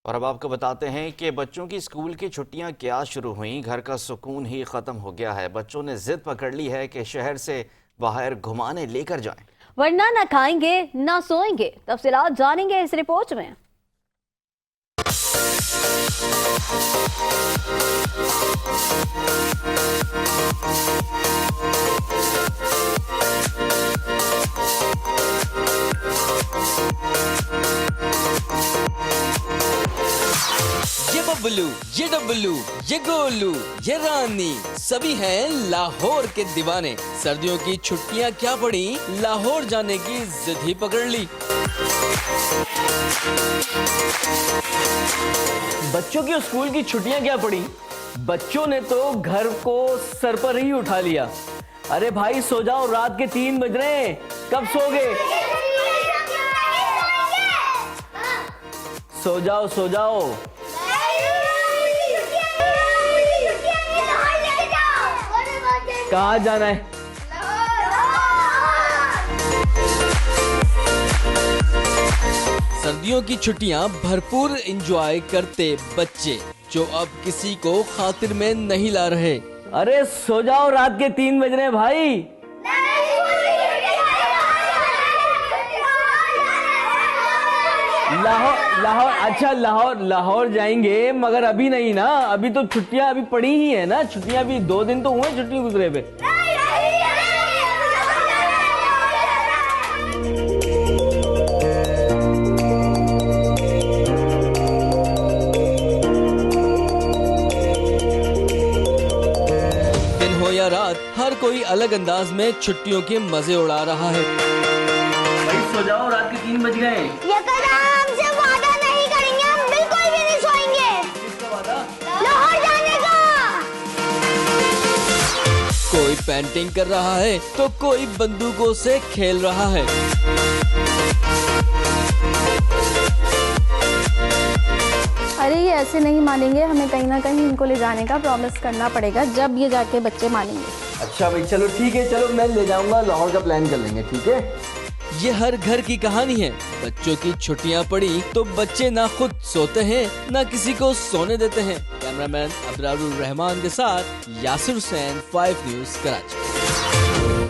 और अब आपको बताते हैं कि बच्चों की स्कूल की छुट्टियां क्या शुरू हुई। घर का सुकून ही ख़त्म हो गया है। बच्चों ने जिद पकड़ ली है कि शहर से बाहर घुमाने लेकर जाएं। वरना ना खाएंगे ना सोएंगे। तफसीलात जानेंगे इस रिपोर्ट में। ये बबलू, ये डब्लू, ये गोलू, ये रानी, सभी हैं लाहौर के दीवाने। सर्दियों की छुट्टियां क्या पड़ी, लाहौर जाने की जिद ही पकड़ ली। बच्चों की स्कूल की छुट्टियां क्या पड़ी, बच्चों ने तो घर को सर पर ही उठा लिया। अरे भाई सो जाओ, रात के 3 बज रहे हैं, कब सोगे? सो जाओ सो जाओ। कहाँ जाना है? सर्दियों की छुट्टियां भरपूर एंजॉय करते बच्चे, जो अब किसी को खातिर में नहीं ला रहे। अरे सो जाओ, रात के 3 बज रहे हैं भाई। लाहौर अच्छा, लाहौर जाएंगे, मगर अभी नहीं ना। अभी तो छुट्टियां अभी पड़ी ही है ना। छुट्टियां अभी 2 दिन तो हुए छुट्टी गुजरे पे। दिन हो या रात, हर कोई अलग अंदाज में छुट्टियों के मजे उड़ा रहा है। भाई सो जाओ, रात के 3 बज गए। हमसे वादा नहीं करेंगे, हम बिल्कुल भी नहीं सोएंगे। लाहौर जाने का। कोई पेंटिंग कर रहा है तो कोई बंदूकों से खेल रहा है। अरे ये ऐसे नहीं मानेंगे, हमें कहीं ना कहीं इनको ले जाने का प्रॉमिस करना पड़ेगा, जब ये जाके बच्चे मानेंगे। अच्छा भाई चलो ठीक है, चलो मैं ले जाऊंगा, लाहौर का प्लान कर लेंगे, ठीक है। ये हर घर की कहानी है। बच्चों की छुट्टियां पड़ी तो बच्चे ना खुद सोते हैं ना किसी को सोने देते हैं। कैमरामैन अब्रारुर रहमान के साथ यासिर हुसैन, 5 न्यूज़, कराची।